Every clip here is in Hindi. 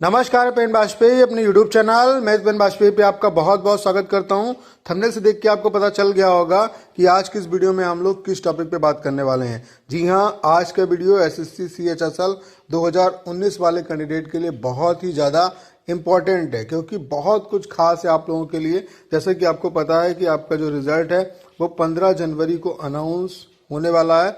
नमस्कार, पेन बाजपेयी अपने YouTube चैनल मैं पेन बाजपेयी पे आपका बहुत बहुत स्वागत करता हूं। थंबनेल से देख के आपको पता चल गया होगा कि आज की इस वीडियो में हम लोग किस टॉपिक पे बात करने वाले हैं। जी हां, आज का वीडियो एसएससी सीएचएसएल 2019 वाले कैंडिडेट के लिए बहुत ही ज़्यादा इम्पॉर्टेंट है, क्योंकि बहुत कुछ खास है आप लोगों के लिए। जैसे कि आपको पता है कि आपका जो रिजल्ट है वो 15 जनवरी को अनाउंस होने वाला है,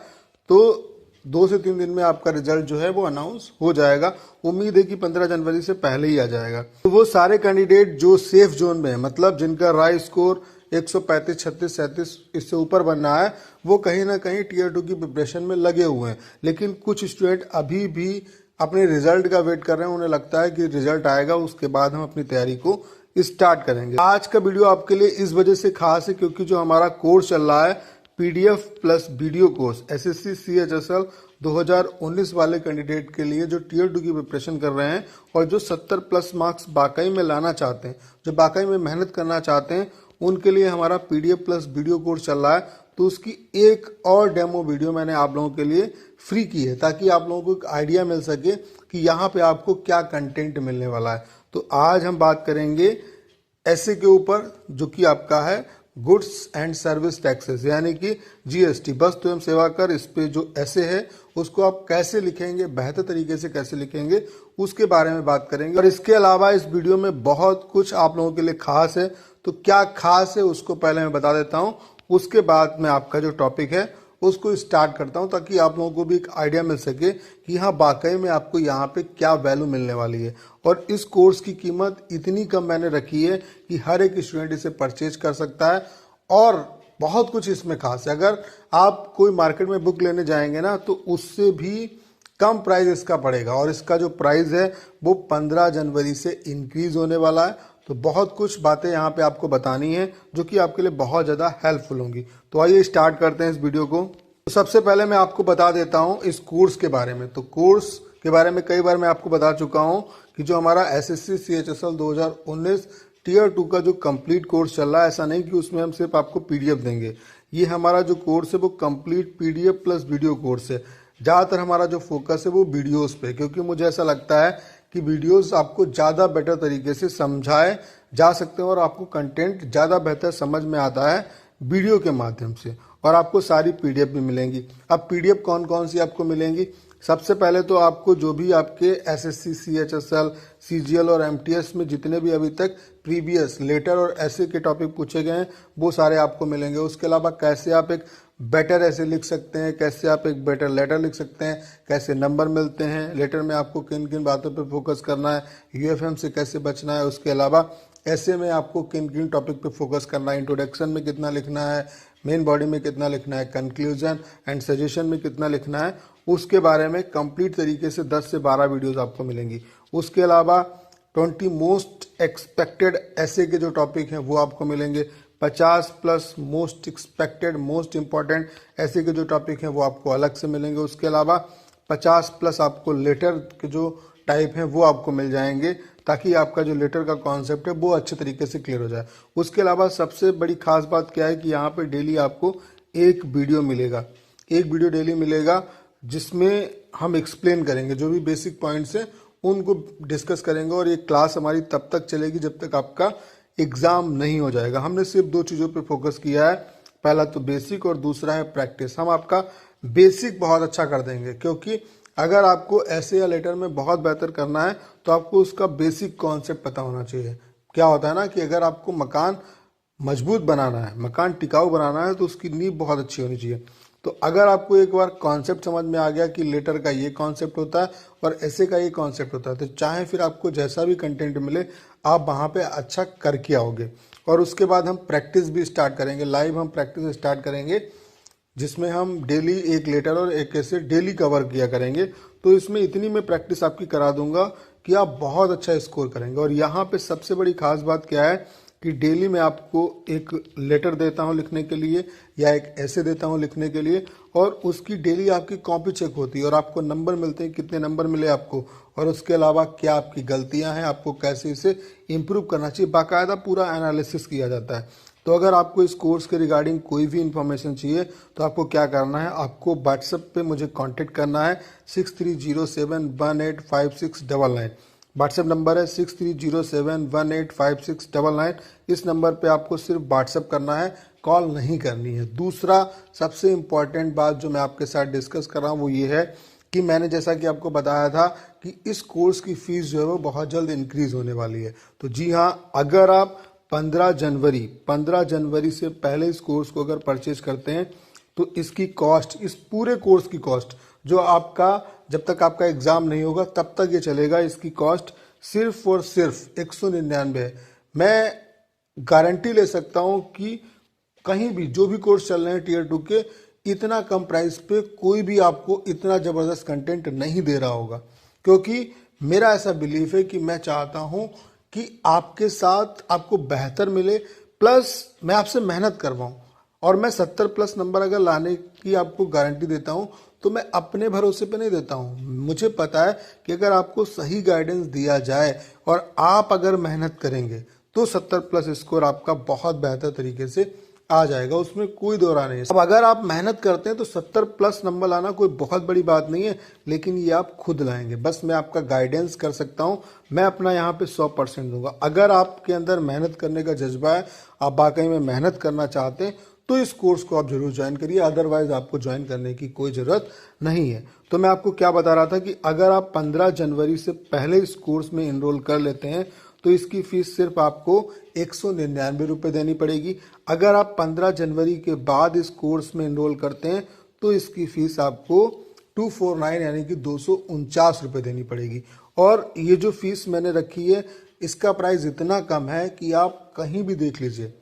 तो 2 से 3 दिन में आपका रिजल्ट जो है वो अनाउंस हो जाएगा। उम्मीद है कि 15 जनवरी से पहले ही आ जाएगा। तो वो सारे कैंडिडेट जो सेफ जोन में है, मतलब जिनका राय स्कोर 135, 36, 37 इससे ऊपर बनना है, वो कहीं ना कहीं टीयर 2 की प्रिपरेशन में लगे हुए हैं। लेकिन कुछ स्टूडेंट अभी भी अपने रिजल्ट का वेट कर रहे हैं। उन्हें लगता है कि रिजल्ट आएगा, उसके बाद हम अपनी तैयारी को स्टार्ट करेंगे। आज का वीडियो आपके लिए इस वजह से खास है क्योंकि जो हमारा कोर्स चल रहा है PDF plus video course SSC CHSL 2019 वाले कैंडिडेट के लिए, जो टीयर 2 की प्रिपरेशन कर रहे हैं और जो 70 प्लस मार्क्स वाकई में लाना चाहते हैं, जो वाकई में मेहनत करना चाहते हैं, उनके लिए हमारा पीडीएफ प्लस वीडियो कोर्स चल रहा है। तो उसकी एक और डेमो वीडियो मैंने आप लोगों के लिए फ्री की है, ताकि आप लोगों को एक आइडिया मिल सके कि यहाँ पे आपको क्या कंटेंट मिलने वाला है। तो आज हम बात करेंगे ऐसे के ऊपर, जो कि आपका है गुड्स एंड सर्विस टैक्सेस, यानी कि जीएसटी, वस्तु एवं सेवा कर। इस पे जो ऐसे है उसको आप कैसे लिखेंगे, बेहतर तरीके से कैसे लिखेंगे, उसके बारे में बात करेंगे। और इसके अलावा इस वीडियो में बहुत कुछ आप लोगों के लिए खास है। तो क्या खास है उसको पहले मैं बता देता हूँ, उसके बाद में आपका जो टॉपिक है उसको स्टार्ट करता हूं, ताकि आप लोगों को भी एक आइडिया मिल सके कि हाँ वाकई में आपको यहाँ पे क्या वैल्यू मिलने वाली है। और इस कोर्स की कीमत इतनी कम मैंने रखी है कि हर एक स्टूडेंट इसे परचेज कर सकता है। और बहुत कुछ इसमें खास है। अगर आप कोई मार्केट में बुक लेने जाएंगे ना, तो उससे भी कम प्राइस इसका पड़ेगा। और इसका जो प्राइस है वो 15 जनवरी से इंक्रीज होने वाला है। तो बहुत कुछ बातें यहाँ पे आपको बतानी है, जो कि आपके लिए बहुत ज़्यादा हेल्पफुल होंगी। तो आइए स्टार्ट करते हैं इस वीडियो को। तो सबसे पहले मैं आपको बता देता हूँ इस कोर्स के बारे में। तो कोर्स के बारे में कई बार मैं आपको बता चुका हूँ कि जो हमारा एसएससी सीएचएसएल 2019 टीयर 2 का जो कंप्लीट कोर्स चल रहा है, ऐसा नहीं कि उसमें हम सिर्फ आपको पीडीएफ देंगे। ये हमारा जो कोर्स है वो complete PDF plus video course है। ज़्यादातर हमारा जो फोकस है वो वीडियोस पे, क्योंकि मुझे ऐसा लगता है कि वीडियोस आपको ज़्यादा बेटर तरीके से समझाए जा सकते हैं और आपको कंटेंट ज़्यादा बेहतर समझ में आता है वीडियो के माध्यम से। और आपको सारी पीडीएफ भी मिलेंगी। अब पीडीएफ कौन कौन सी आपको मिलेंगी? सबसे पहले तो आपको जो भी आपके एसएससी सीएचएसएल सीजीएल और एमटीएस में जितने भी अभी तक प्रीवियस लेटर और ऐसे के टॉपिक पूछे गए हैं वो सारे आपको मिलेंगे। उसके अलावा कैसे आप एक बेटर ऐसे लिख सकते हैं, कैसे आप एक बेटर लेटर लिख सकते हैं, कैसे नंबर मिलते हैं लेटर में, आपको किन किन बातों पर फोकस करना है, यूएफएम से कैसे बचना है, उसके अलावा ऐसे में आपको किन किन टॉपिक पे फोकस करना है, इंट्रोडक्शन में कितना लिखना है, मेन बॉडी में कितना लिखना है, कंक्लूजन एंड सजेशन में कितना लिखना है, उसके बारे में कंप्लीट तरीके से 10 से 12 वीडियोस आपको मिलेंगी। उसके अलावा 20 मोस्ट एक्सपेक्टेड ऐसे के जो टॉपिक हैं वो आपको मिलेंगे। 50 plus most expected most important ऐसे के जो टॉपिक हैं वो आपको अलग से मिलेंगे। उसके अलावा 50 प्लस आपको लेटर के जो टाइप हैं वो आपको मिल जाएंगे, ताकि आपका जो लेटर का कॉन्सेप्ट है वो अच्छे तरीके से क्लियर हो जाए। उसके अलावा सबसे बड़ी खास बात क्या है कि यहाँ पे डेली आपको एक वीडियो मिलेगा, एक वीडियो डेली मिलेगा, जिसमें हम एक्सप्लेन करेंगे जो भी बेसिक पॉइंट्स हैं उनको डिस्कस करेंगे। और ये क्लास हमारी तब तक चलेगी जब तक आपका एग्जाम नहीं हो जाएगा। हमने सिर्फ 2 चीज़ों पे फोकस किया है, पहला तो बेसिक और दूसरा है प्रैक्टिस। हम आपका बेसिक बहुत अच्छा कर देंगे, क्योंकि अगर आपको ऐसे या लेटर में बहुत बेहतर करना है तो आपको उसका बेसिक कॉन्सेप्ट पता होना चाहिए। क्या होता है ना कि अगर आपको मकान मजबूत बनाना है, मकान टिकाऊ बनाना है, तो उसकी नींव बहुत अच्छी होनी चाहिए। तो अगर आपको एक बार कॉन्सेप्ट समझ में आ गया कि लेटर का ये कॉन्सेप्ट होता है और ऐसे का ये कॉन्सेप्ट होता है, तो चाहे फिर आपको जैसा भी कंटेंट मिले आप वहाँ पे अच्छा करके आओगे। और उसके बाद हम प्रैक्टिस भी स्टार्ट करेंगे, लाइव हम प्रैक्टिस स्टार्ट करेंगे, जिसमें हम डेली एक लेटर और एक ऐसे डेली कवर किया करेंगे। तो इसमें इतनी मैं प्रैक्टिस आपकी करा दूंगा कि आप बहुत अच्छा स्कोर करेंगे। और यहाँ पे सबसे बड़ी खास बात क्या है कि डेली मैं आपको एक लेटर देता हूँ लिखने के लिए या एक ऐसे देता हूँ लिखने के लिए, और उसकी डेली आपकी कॉपी चेक होती है और आपको नंबर मिलते हैं, कितने नंबर मिले आपको, और उसके अलावा क्या आपकी गलतियाँ हैं, आपको कैसे इसे इम्प्रूव करना चाहिए, बाकायदा पूरा एनालिसिस किया जाता है। तो अगर आपको इस कोर्स के रिगार्डिंग कोई भी इन्फॉर्मेशन चाहिए तो आपको क्या करना है, आपको व्हाट्सएप पे मुझे कांटेक्ट करना है 6307185699। व्हाट्सएप नंबर है 6307185699। इस नंबर पे आपको सिर्फ व्हाट्सएप करना है, कॉल नहीं करनी है। दूसरा सबसे इम्पॉर्टेंट बात जो मैं आपके साथ डिस्कस कर रहा हूँ वो ये है कि मैंने जैसा कि आपको बताया था कि इस कोर्स की फीस जो है वो बहुत जल्द इंक्रीज होने वाली है। तो जी हाँ, अगर आप 15 जनवरी से पहले इस कोर्स को अगर परचेज करते हैं तो इसकी कॉस्ट, इस पूरे कोर्स की कॉस्ट जो आपका जब तक आपका एग्जाम नहीं होगा तब तक ये चलेगा, इसकी कॉस्ट सिर्फ और सिर्फ 199 है। मैं गारंटी ले सकता हूं कि कहीं भी जो भी कोर्स चल रहे हैं टीयर 2 के, इतना कम प्राइस पे कोई भी आपको इतना जबरदस्त कंटेंट नहीं दे रहा होगा। क्योंकि मेरा ऐसा बिलीफ है कि मैं चाहता हूं कि आपके साथ आपको बेहतर मिले, प्लस मैं आपसे मेहनत करवाऊं। और मैं 70+ नंबर अगर लाने की आपको गारंटी देता हूं तो मैं अपने भरोसे पे नहीं देता हूं। मुझे पता है कि अगर आपको सही गाइडेंस दिया जाए और आप अगर मेहनत करेंगे तो 70+ स्कोर आपका बहुत बेहतर तरीके से आ जाएगा, उसमें कोई दो राय नहीं है। अब अगर आप मेहनत करते हैं तो 70+ नंबर लाना कोई बहुत बड़ी बात नहीं है, लेकिन ये आप खुद लाएंगे। बस मैं आपका गाइडेंस कर सकता हूं, मैं अपना यहाँ पे 100% दूंगा। अगर आपके अंदर मेहनत करने का जज्बा है, आप वाकई में मेहनत करना चाहते हैं, तो इस कोर्स को आप जरूर ज्वाइन करिए, अदरवाइज आपको ज्वाइन करने की कोई ज़रूरत नहीं है। तो मैं आपको क्या बता रहा था कि अगर आप 15 जनवरी से पहले इस कोर्स में इनरोल कर लेते हैं तो इसकी फीस सिर्फ आपको 199 रुपये देनी पड़ेगी। अगर आप 15 जनवरी के बाद इस कोर्स में इनरोल करते हैं तो इसकी फीस आपको 249 यानी कि 249 रुपये देनी पड़ेगी। और ये जो फीस मैंने रखी है इसका प्राइस इतना कम है कि आप कहीं भी देख लीजिए,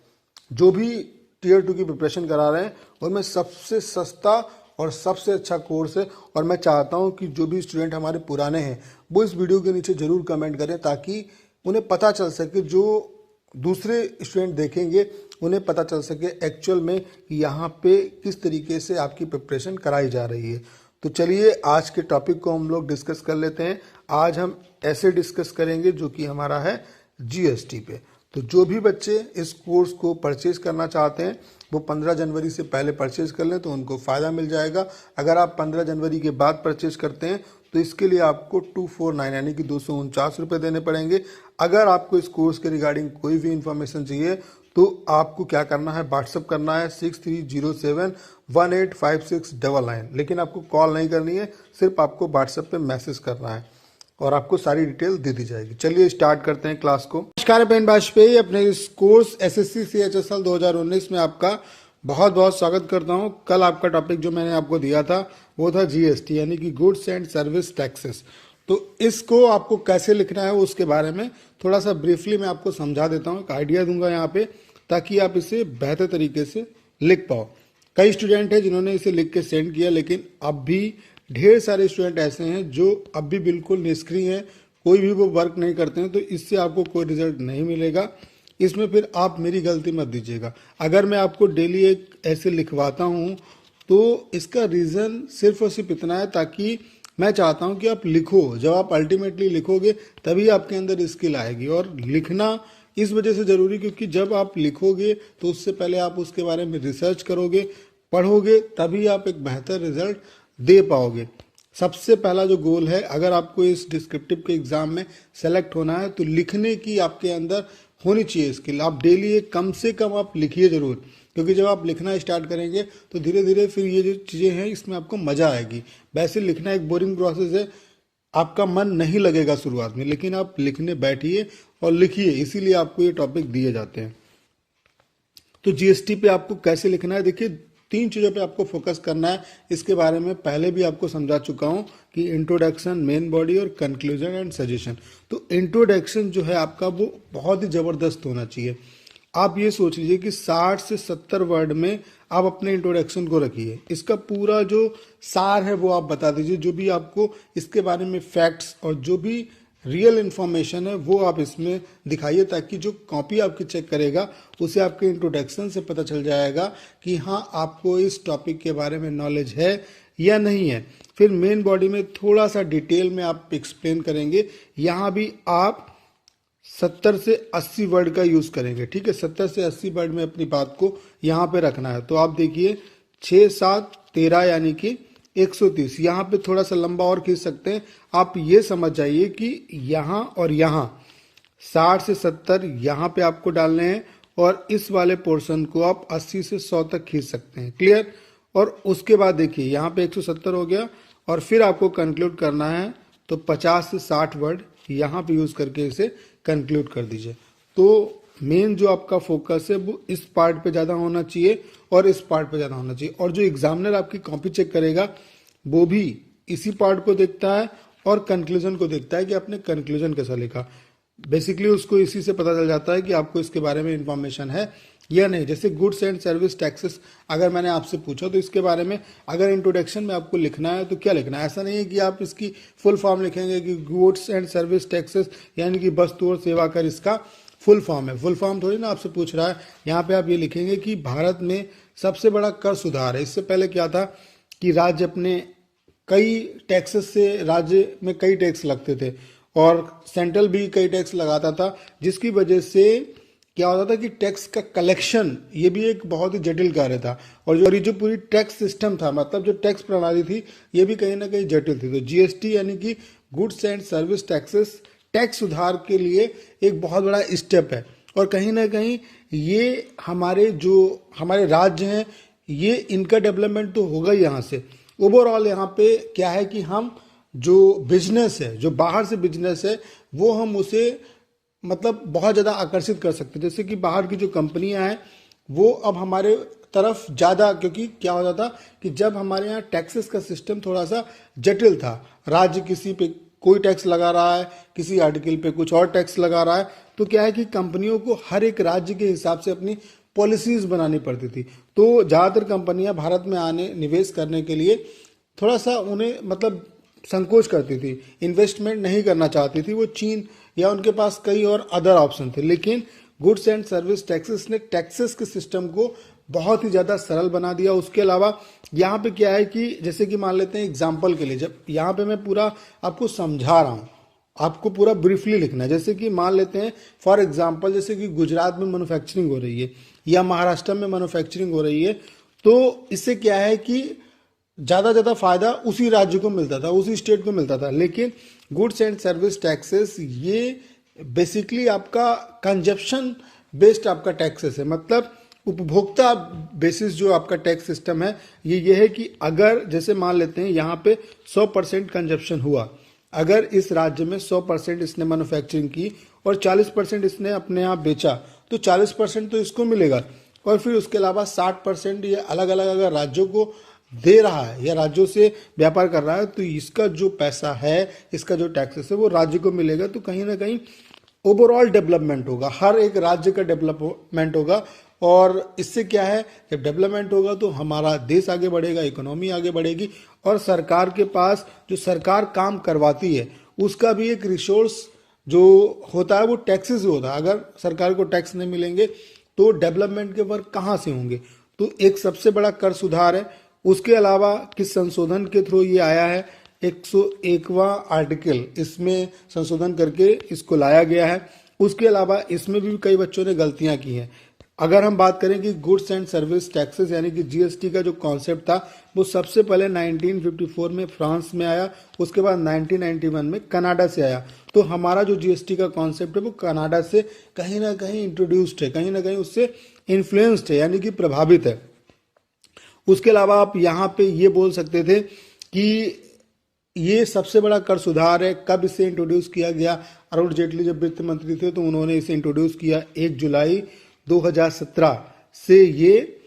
जो भी टीयर 2 की प्रिपरेशन करा रहे हैं उनमें सबसे सस्ता और सबसे अच्छा कोर्स है। और मैं चाहता हूं कि जो भी स्टूडेंट हमारे पुराने हैं वो इस वीडियो के नीचे जरूर कमेंट करें, ताकि उन्हें पता चल सके, जो दूसरे स्टूडेंट देखेंगे उन्हें पता चल सके एक्चुअल में कि यहाँ पे किस तरीके से आपकी प्रिपरेशन कराई जा रही है। तो चलिए आज के टॉपिक को हम लोग डिस्कस कर लेते हैं। आज हम ऐसे डिस्कस करेंगे जो कि हमारा है जीएसटी पे। तो जो भी बच्चे इस कोर्स को परचेज करना चाहते हैं वो 15 जनवरी से पहले परचेज कर लें तो उनको फ़ायदा मिल जाएगा। अगर आप 15 जनवरी के बाद परचेज करते हैं तो इसके लिए आपको 249 यानी कि 249 रुपये देने पड़ेंगे। अगर आपको इस कोर्स के रिगार्डिंग कोई भी इंफॉर्मेशन चाहिए तो आपको क्या करना है, व्हाट्सअप करना है 6307185699। लेकिन आपको कॉल नहीं करनी है, सिर्फ आपको व्हाट्सएप पे मैसेज करना है और आपको सारी डिटेल दे दी जाएगी। चलिए स्टार्ट करते हैं क्लास को। नमस्कार, पेन बाजपेयी अपने इस कोर्स एसएससी CHSL 2019 में आपका बहुत बहुत स्वागत करता हूं। कल आपका टॉपिक जो मैंने आपको दिया था वो था जीएसटी यानी कि गुड्स एंड सर्विस टैक्सेस। तो इसको आपको कैसे लिखना है उसके बारे में थोड़ा सा ब्रीफली मैं आपको समझा देता हूं, एक आइडिया दूंगा यहाँ पे, ताकि आप इसे बेहतर तरीके से लिख पाओ। कई स्टूडेंट हैं जिन्होंने इसे लिख के सेंड किया, लेकिन अब भी ढेर सारे स्टूडेंट ऐसे हैं जो अब भी बिल्कुल निष्क्रिय हैं, कोई भी वो वर्क नहीं करते हैं। तो इससे आपको कोई रिजल्ट नहीं मिलेगा। इसमें फिर आप मेरी गलती मत दीजिएगा। अगर मैं आपको डेली एक ऐसे लिखवाता हूँ तो इसका रीज़न सिर्फ और सिर्फ इतना है, ताकि मैं चाहता हूँ कि आप लिखो। जब आप अल्टीमेटली लिखोगे तभी आपके अंदर स्किल आएगी। और लिखना इस वजह से ज़रूरी क्योंकि जब आप लिखोगे तो उससे पहले आप उसके बारे में रिसर्च करोगे, पढ़ोगे, तभी आप एक बेहतर रिजल्ट दे पाओगे। सबसे पहला जो गोल है, अगर आपको इस डिस्क्रिप्टिव के एग्जाम में सेलेक्ट होना है तो लिखने की आपके अंदर होनी चाहिए स्किल। आप डेली एक कम से कम आप लिखिए जरूर, क्योंकि जब आप लिखना स्टार्ट करेंगे तो धीरे धीरे फिर ये जो चीज़ें हैं इसमें आपको मज़ा आएगी। वैसे लिखना एक बोरिंग प्रोसेस है, आपका मन नहीं लगेगा शुरुआत में, लेकिन आप लिखने बैठिए और लिखिए, इसीलिए आपको ये टॉपिक दिए जाते हैं। तो जीएसटी पे आपको कैसे लिखना है, देखिए 3 चीज़ों पे आपको फोकस करना है। इसके बारे में पहले भी आपको समझा चुका हूँ कि इंट्रोडक्शन, मेन बॉडी और कंक्लूजन एंड सजेशन। तो इंट्रोडक्शन जो है आपका वो बहुत ही ज़बरदस्त होना चाहिए। आप ये सोच लीजिए कि 60 से 70 वर्ड में आप अपने इंट्रोडक्शन को रखिए। इसका पूरा जो सार है वो आप बता दीजिए, जो भी आपको इसके बारे में फैक्ट्स और जो भी रियल इन्फॉर्मेशन है वो आप इसमें दिखाइए, ताकि जो कॉपी आपकी चेक करेगा उसे आपके इंट्रोडक्शन से पता चल जाएगा कि हाँ आपको इस टॉपिक के बारे में नॉलेज है या नहीं है। फिर मेन बॉडी में थोड़ा सा डिटेल में आप एक्सप्लेन करेंगे। यहाँ भी आप 70 से 80 वर्ड का यूज़ करेंगे, ठीक है। 70 से 80 वर्ड में अपनी बात को यहाँ पे रखना है। तो आप देखिए 6, 7, 13 यानी कि 130। यहाँ पे थोड़ा सा लंबा और खींच सकते हैं। आप ये समझ जाइए कि यहाँ और यहाँ 60 से 70 यहाँ पे आपको डालने हैं और इस वाले पोर्शन को आप 80 से 100 तक खींच सकते हैं। क्लियर। और उसके बाद देखिए यहाँ पे 170 हो गया और फिर आपको कंक्लूड करना है तो 50 से 60 वर्ड यहाँ पे यूज करके इसे कंक्लूड कर दीजिए। तो मेन जो आपका फोकस है वो इस पार्ट पे ज़्यादा होना चाहिए और इस पार्ट पे ज़्यादा होना चाहिए। और जो एग्जामिनर आपकी कॉपी चेक करेगा वो भी इसी पार्ट को देखता है और कंक्लूजन को देखता है कि आपने कंक्लूजन कैसा लिखा। बेसिकली उसको इसी से पता चल जाता है कि आपको इसके बारे में इंफॉर्मेशन है या नहीं। जैसे गुड्स एंड सर्विस टैक्सेस अगर मैंने आपसे पूछा तो इसके बारे में अगर इंट्रोडक्शन में आपको लिखना है तो क्या लिखना है। ऐसा नहीं है कि आप इसकी फुल फॉर्म लिखेंगे कि गुड्स एंड सर्विस टैक्सेस यानी कि वस्तु और सेवा कर इसका फुल फॉर्म है। फुल फॉर्म थोड़ी ना आपसे पूछ रहा है। यहाँ पे आप ये लिखेंगे कि भारत में सबसे बड़ा कर सुधार है। इससे पहले क्या था कि राज्य अपने कई टैक्सेस से राज्य में कई टैक्स लगते थे और सेंट्रल भी कई टैक्स लगाता था, जिसकी वजह से क्या होता था कि टैक्स का कलेक्शन ये भी एक बहुत ही जटिल कार्य था। और जो पूरी टैक्स सिस्टम था, मतलब जो टैक्स प्रणाली थी, ये भी कहीं ना कहीं जटिल थी। तो जीएसटी यानी कि goods and service taxes tax सुधार के लिए एक बहुत बड़ा स्टेप है। और कहीं ना कहीं ये हमारे राज्य हैं, ये इनका डेवलपमेंट तो होगा ही। यहाँ से ओवरऑल यहाँ पे क्या है कि हम जो बिजनेस है, जो बाहर से बिजनेस है, वो हम उसे मतलब बहुत ज़्यादा आकर्षित कर सकते हैं। जैसे कि बाहर की जो कंपनियां हैं वो अब हमारे तरफ ज़्यादा, क्योंकि क्या होता था कि जब हमारे यहाँ टैक्सेस का सिस्टम थोड़ा सा जटिल था, राज्य किसी पे कोई टैक्स लगा रहा है, किसी आर्टिकल पे कुछ और टैक्स लगा रहा है, तो क्या है कि कंपनियों को हर एक राज्य के हिसाब से अपनी पॉलिसीज बनानी पड़ती थी। तो ज़्यादातर कंपनियां भारत में आने निवेश करने के लिए थोड़ा सा उन्हें मतलब संकोच करती थी, इन्वेस्टमेंट नहीं करना चाहती थी। वो चीन या उनके पास कई और अदर ऑप्शन थे। लेकिन गुड्स एंड सर्विस टैक्सेस ने टैक्सेस के सिस्टम को बहुत ही ज़्यादा सरल बना दिया। उसके अलावा यहाँ पे क्या है कि जैसे कि मान लेते हैं एग्जाम्पल के लिए, जब यहाँ पे मैं पूरा आपको समझा रहा हूँ, आपको पूरा ब्रीफली लिखना है। जैसे कि मान लेते हैं फॉर एग्जाम्पल, जैसे कि गुजरात में मैन्युफैक्चरिंग हो रही है या महाराष्ट्र में मैन्युफैक्चरिंग हो रही है, तो इससे क्या है कि ज़्यादा फायदा उसी राज्य को मिलता था, उसी स्टेट को मिलता था। लेकिन गुड्स एंड सर्विस टैक्सेस ये बेसिकली आपका कंजप्शन बेस्ड आपका टैक्सेस है, मतलब उपभोक्ता बेसिस जो आपका टैक्स सिस्टम है ये है कि अगर जैसे मान लेते हैं यहाँ पे 100% कंजप्शन हुआ, अगर इस राज्य में 100% इसने मैन्युफैक्चरिंग की और 40% इसने अपने यहाँ बेचा, तो 40% तो इसको मिलेगा। और फिर उसके अलावा 60% ये अलग अलग अगर राज्यों को दे रहा है या राज्यों से व्यापार कर रहा है, तो इसका जो पैसा है, इसका जो टैक्सेस है वो राज्य को मिलेगा। तो कहीं ना कहीं ओवरऑल डेवलपमेंट होगा, हर एक राज्य का डेवलपमेंट होगा। और इससे क्या है, जब डेवलपमेंट होगा तो हमारा देश आगे बढ़ेगा, इकोनॉमी आगे बढ़ेगी और सरकार के पास जो सरकार काम करवाती है उसका भी एक रिसोर्स जो होता है वो टैक्सेस से होता है। अगर सरकार को टैक्स नहीं मिलेंगे तो डेवलपमेंट के वर्क कहाँ से होंगे। तो एक सबसे बड़ा कर सुधार है। उसके अलावा किस संशोधन के थ्रू ये आया है, 101वां आर्टिकल, इसमें संशोधन करके इसको लाया गया है। उसके अलावा इसमें भी कई बच्चों ने गलतियां की हैं। अगर हम बात करें कि गुड्स एंड सर्विस टैक्सेस यानी कि जीएसटी का जो कॉन्सेप्ट था वो सबसे पहले 1954 में फ्रांस में आया, उसके बाद 1991 में कनाडा से आया। तो हमारा जो जीएसटी का कॉन्सेप्ट है वो कनाडा से कहीं ना कहीं इंट्रोड्यूस्ड है, कहीं ना कहीं उससे इन्फ्लुएंस्ड है, यानी कि प्रभावित है। उसके अलावा आप यहाँ पे ये बोल सकते थे कि ये सबसे बड़ा कर सुधार है। कब इसे इंट्रोड्यूस किया गया, अरुण जेटली जब वित्त मंत्री थे तो उन्होंने इसे इंट्रोड्यूस किया 1 जुलाई 2017 से ये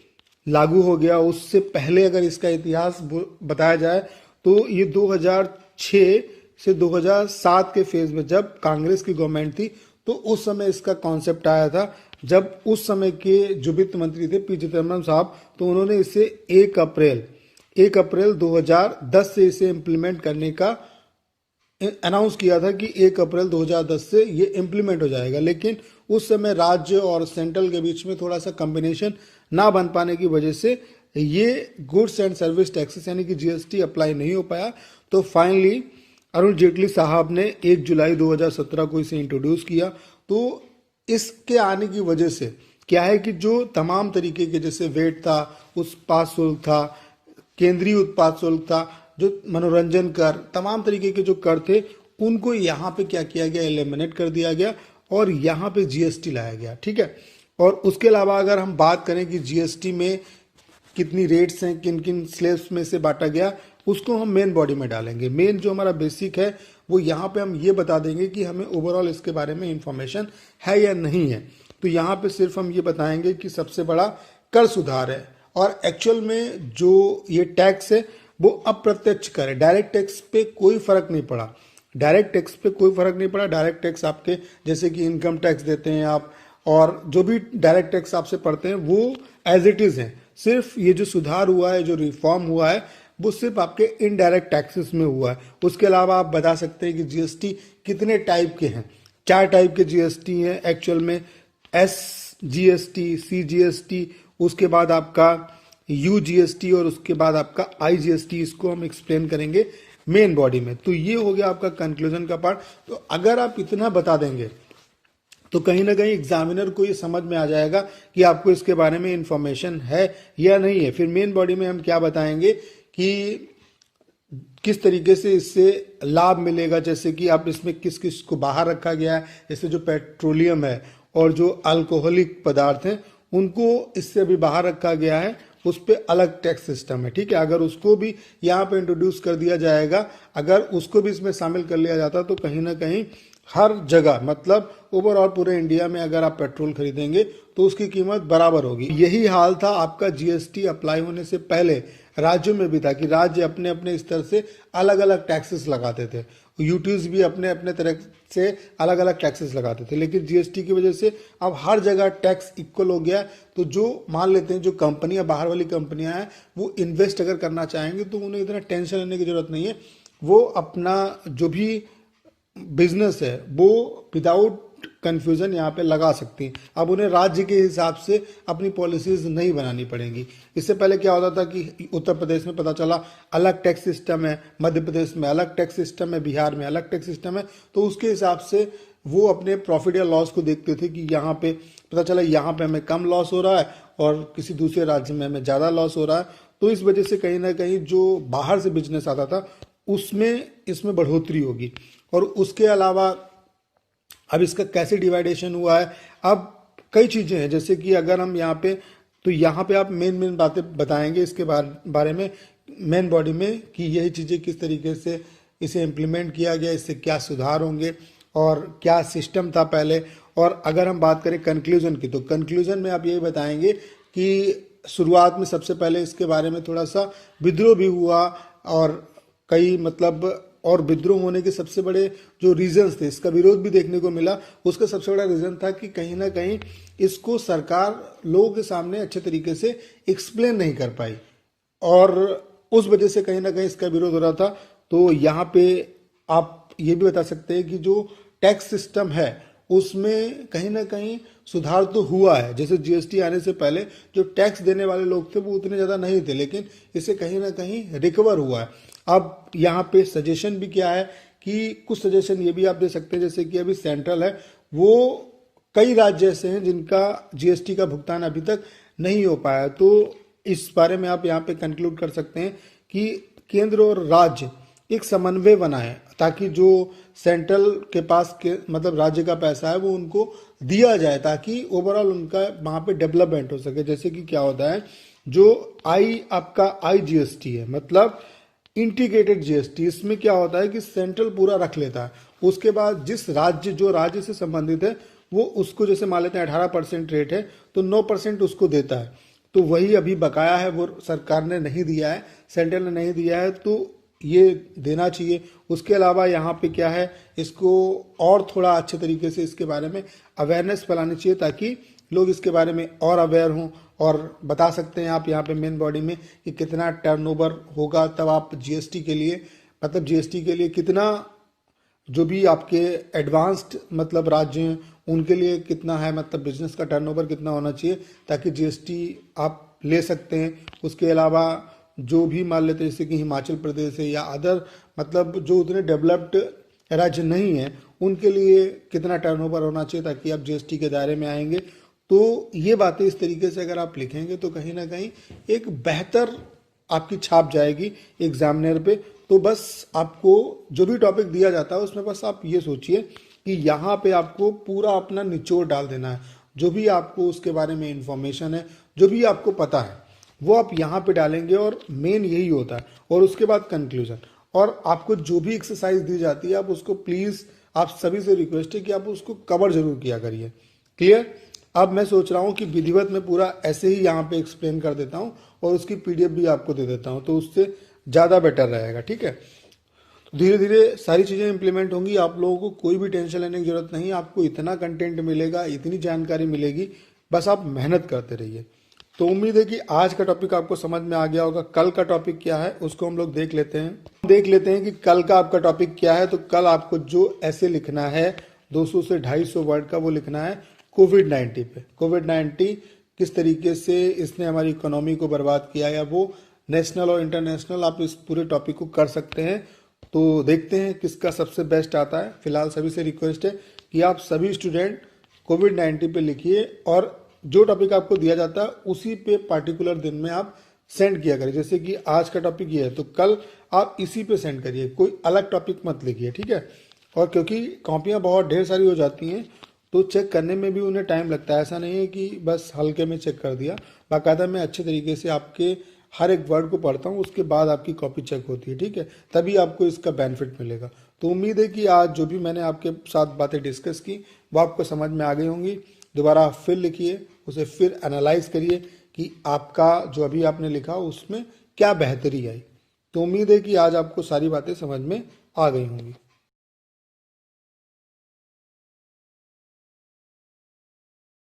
लागू हो गया। उससे पहले अगर इसका इतिहास बताया जाए तो ये 2006 से 2007 के फेज में जब कांग्रेस की गवर्नमेंट थी तो उस समय इसका कॉन्सेप्ट आया था। जब उस समय के जो वित्त मंत्री थे पी चिदम्बरम साहब, तो उन्होंने इसे 1 अप्रैल 2010 से इसे इम्प्लीमेंट करने का अनाउंस किया था कि 1 अप्रैल 2010 से ये इम्प्लीमेंट हो जाएगा। लेकिन उस समय राज्य और सेंट्रल के बीच में थोड़ा सा कॉम्बिनेशन ना बन पाने की वजह से ये गुड्स एंड सर्विस टैक्सेस यानी कि जीएसटी अप्लाई नहीं हो पाया। तो फाइनली अरुण जेटली साहब ने 1 जुलाई 2017 को इसे इंट्रोड्यूस किया। तो इसके आने की वजह से क्या है कि जो तमाम तरीके के जैसे वेट था, उस पास शुल्क था, केंद्रीय उत्पाद शुल्क था, जो मनोरंजन कर, तमाम तरीके के जो कर थे उनको यहाँ पे क्या किया गया, एलिमिनेट कर दिया गया और यहाँ पे जीएसटी लाया गया। ठीक है। और उसके अलावा अगर हम बात करें कि जीएसटी में कितनी रेट्स हैं, किन किन स्लैब्स में से बांटा गया, उसको हम मेन बॉडी में डालेंगे। मेन जो हमारा बेसिक है वो यहाँ पे हम ये बता देंगे कि हमें ओवरऑल इसके बारे में इंफॉर्मेशन है या नहीं है। तो यहाँ पे सिर्फ हम ये बताएंगे कि सबसे बड़ा कर सुधार है और एक्चुअल में जो ये टैक्स है वो अप्रत्यक्ष कर है। डायरेक्ट टैक्स पे कोई फर्क नहीं पड़ा, डायरेक्ट टैक्स पे कोई फर्क नहीं पड़ा। डायरेक्ट टैक्स आपके जैसे कि इनकम टैक्स देते हैं आप, और जो भी डायरेक्ट टैक्स आपसे पड़ते हैं वो एज इट इज है। सिर्फ ये जो सुधार हुआ है, जो रिफॉर्म हुआ है, वो सिर्फ आपके इनडायरेक्ट टैक्सेस में हुआ है। उसके अलावा आप बता सकते हैं कि जीएसटी कितने टाइप के हैं। 4 टाइप के जीएसटी हैं एक्चुअल में, SGST, CGST, उसके बाद आपका UGST और उसके बाद आपका IGST। इसको हम एक्सप्लेन करेंगे मेन बॉडी में। तो ये हो गया आपका कंक्लूजन का पार्ट। तो अगर आप इतना बता देंगे तो कहीं ना कहीं एग्जामिनर को ये समझ में आ जाएगा कि आपको इसके बारे में इंफॉर्मेशन है या नहीं है। फिर मेन बॉडी में हम क्या बताएंगे कि किस तरीके से इससे लाभ मिलेगा, जैसे कि आप इसमें किस किस को बाहर रखा गया है, जैसे जो पेट्रोलियम है और जो अल्कोहलिक पदार्थ हैं उनको इससे भी बाहर रखा गया है, उस पर अलग टैक्स सिस्टम है। ठीक है। अगर उसको भी यहाँ पे इंट्रोड्यूस कर दिया जाएगा, अगर उसको भी इसमें शामिल कर लिया जाता तो कहीं ना कहीं हर जगह, मतलब ओवरऑल पूरे इंडिया में अगर आप पेट्रोल खरीदेंगे तो उसकी कीमत बराबर होगी। यही हाल था आपका जीएसटी अप्लाई होने से पहले राज्यों में भी था कि राज्य अपने अपने स्तर से अलग अलग टैक्सेस लगाते थे। यूटीज भी अपने अपने तरह से अलग अलग टैक्सेस लगाते थे, लेकिन जीएसटी की वजह से अब हर जगह टैक्स इक्वल हो गया। तो जो मान लेते हैं जो कंपनियां, बाहर वाली कंपनियां हैं, वो इन्वेस्ट अगर करना चाहेंगे तो उन्हें इतना टेंशन लेने की जरूरत नहीं है। वो अपना जो भी बिजनेस है वो विदाउट कंफ्यूजन यहाँ पे लगा सकती हैं। अब उन्हें राज्य के हिसाब से अपनी पॉलिसीज नहीं बनानी पड़ेंगी। इससे पहले क्या होता था कि उत्तर प्रदेश में पता चला अलग टैक्स सिस्टम है, मध्य प्रदेश में अलग टैक्स सिस्टम है, बिहार में अलग टैक्स सिस्टम है, तो उसके हिसाब से वो अपने प्रॉफिट या लॉस को देखते थे कि यहाँ पे पता चला यहाँ पे हमें कम लॉस हो रहा है और किसी दूसरे राज्य में हमें ज़्यादा लॉस हो रहा है। तो इस वजह से कहीं ना कहीं जो बाहर से बिजनेस आता था उसमें इसमें बढ़ोतरी होगी। और उसके अलावा अब इसका कैसे डिवाइडेशन हुआ है, अब कई चीज़ें हैं, जैसे कि अगर हम यहाँ पे, तो यहाँ पे आप मेन बातें बताएंगे इसके बारे में मेन बॉडी में कि यही चीज़ें किस तरीके से इसे इम्प्लीमेंट किया गया, इससे क्या सुधार होंगे और क्या सिस्टम था पहले। और अगर हम बात करें कंक्लूजन की, तो कंक्लूजन में आप यही बताएंगे कि शुरुआत में सबसे पहले इसके बारे में थोड़ा सा विद्रोह भी हुआ और कई मतलब, और विद्रोह होने के सबसे बड़े जो रीजंस थे, इसका विरोध भी देखने को मिला। उसका सबसे बड़ा रीजन था कि कहीं ना कहीं इसको सरकार लोगों के सामने अच्छे तरीके से एक्सप्लेन नहीं कर पाई और उस वजह से कहीं ना कहीं इसका विरोध हो रहा था। तो यहाँ पे आप ये भी बता सकते हैं कि जो टैक्स सिस्टम है उसमें कहीं ना कहीं सुधार तो हुआ है। जैसे जीएसटी आने से पहले जो टैक्स देने वाले लोग थे वो उतने ज़्यादा नहीं थे, लेकिन इससे कहीं ना कहीं रिकवर हुआ है। अब यहाँ पे सजेशन भी क्या है कि कुछ सजेशन ये भी आप दे सकते हैं, जैसे कि अभी सेंट्रल है वो कई राज्य ऐसे हैं जिनका जीएसटी का भुगतान अभी तक नहीं हो पाया। तो इस बारे में आप यहाँ पे कंक्लूड कर सकते हैं कि केंद्र और राज्य एक समन्वय बनाए ताकि जो सेंट्रल के पास के मतलब राज्य का पैसा है वो उनको दिया जाए, ताकि ओवरऑल उनका वहाँ पे डेवलपमेंट हो सके। जैसे कि क्या होता है, जो आपका IGST है, मतलब इंटीग्रेटेड जीएसटी, इसमें क्या होता है कि सेंट्रल पूरा रख लेता है, उसके बाद जिस राज्य जो राज्य से संबंधित है वो उसको, जैसे मान लेते हैं 18% रेट है तो 9% उसको देता है। तो वही अभी बकाया है वो सरकार ने नहीं दिया है, सेंट्रल ने नहीं दिया है, तो ये देना चाहिए। उसके अलावा यहाँ पे क्या है, इसको और थोड़ा अच्छे तरीके से इसके बारे में अवेयरनेस फैलानी चाहिए ताकि लोग इसके बारे में और अवेयर हों। और बता सकते हैं आप यहाँ पे मेन बॉडी में कि कितना टर्नओवर होगा, तब आप जीएसटी के लिए मतलब जीएसटी के लिए कितना, जो भी आपके एडवांस्ड मतलब राज्य हैं उनके लिए कितना है, मतलब बिजनेस का टर्नओवर कितना होना चाहिए ताकि जीएसटी आप ले सकते हैं। उसके अलावा जो भी मान लेते हैं जैसे कि हिमाचल प्रदेश है या अदर मतलब जो उतने डेवलप्ड राज्य नहीं है उनके लिए कितना टर्नओवर होना चाहिए ताकि आप जीएसटी के दायरे में आएंगे। तो ये बातें इस तरीके से अगर आप लिखेंगे तो कहीं ना कहीं एक बेहतर आपकी छाप जाएगी एग्जामिनर पे। तो बस आपको जो भी टॉपिक दिया जाता है उसमें बस आप ये सोचिए कि यहाँ पे आपको पूरा अपना निचोड़ डाल देना है। जो भी आपको उसके बारे में इंफॉर्मेशन है, जो भी आपको पता है, वो आप यहाँ पे डालेंगे और मेन यही होता है। और उसके बाद कंक्लूजन। और आपको जो भी एक्सरसाइज दी जाती है आप उसको प्लीज़, आप सभी से रिक्वेस्ट है कि आप उसको कवर जरूर किया करिए। क्लियर? अब मैं सोच रहा हूँ कि विधिवत में पूरा ऐसे ही यहाँ पे एक्सप्लेन कर देता हूँ और उसकी पीडीएफ भी आपको दे देता हूँ, तो उससे ज़्यादा बेटर रहेगा। ठीक है? तो धीरे धीरे सारी चीज़ें इंप्लीमेंट होंगी। आप लोगों को कोई भी टेंशन लेने की जरूरत नहीं। आपको इतना कंटेंट मिलेगा, इतनी जानकारी मिलेगी, बस आप मेहनत करते रहिए। तो उम्मीद है कि आज का टॉपिक आपको समझ में आ गया होगा। कल का टॉपिक क्या है उसको हम लोग देख लेते हैं कि कल का आपका टॉपिक क्या है। तो कल आपको जो ऐसे लिखना है 200 से 250 वर्ड का, वो लिखना है कोविड-19 पे। कोविड-19 किस तरीके से इसने हमारी इकोनॉमी को बर्बाद किया, या वो नेशनल और इंटरनेशनल, आप इस पूरे टॉपिक को कर सकते हैं। तो देखते हैं किसका सबसे बेस्ट आता है। फिलहाल सभी से रिक्वेस्ट है कि आप सभी स्टूडेंट कोविड-19 पे लिखिए और जो टॉपिक आपको दिया जाता है उसी पे पार्टिकुलर दिन में आप सेंड किया करिए। जैसे कि आज का टॉपिक ये है तो कल आप इसी पे सेंड करिए, कोई अलग टॉपिक मत लिखिए। ठीक है? और क्योंकि कॉपियाँ बहुत ढेर सारी हो जाती हैं तो चेक करने में भी उन्हें टाइम लगता है। ऐसा नहीं है कि बस हल्के में चेक कर दिया, बाकायदा मैं अच्छे तरीके से आपके हर एक वर्ड को पढ़ता हूँ, उसके बाद आपकी कॉपी चेक होती है। ठीक है? तभी आपको इसका बेनिफिट मिलेगा। तो उम्मीद है कि आज जो भी मैंने आपके साथ बातें डिस्कस की वो आपको समझ में आ गई होंगी। दोबारा आप फिर लिखिए, उसे फिर एनालाइज करिए कि आपका जो अभी आपने लिखा उसमें क्या बेहतरी आई। तो उम्मीद है कि आज आपको सारी बातें समझ में आ गई होंगी।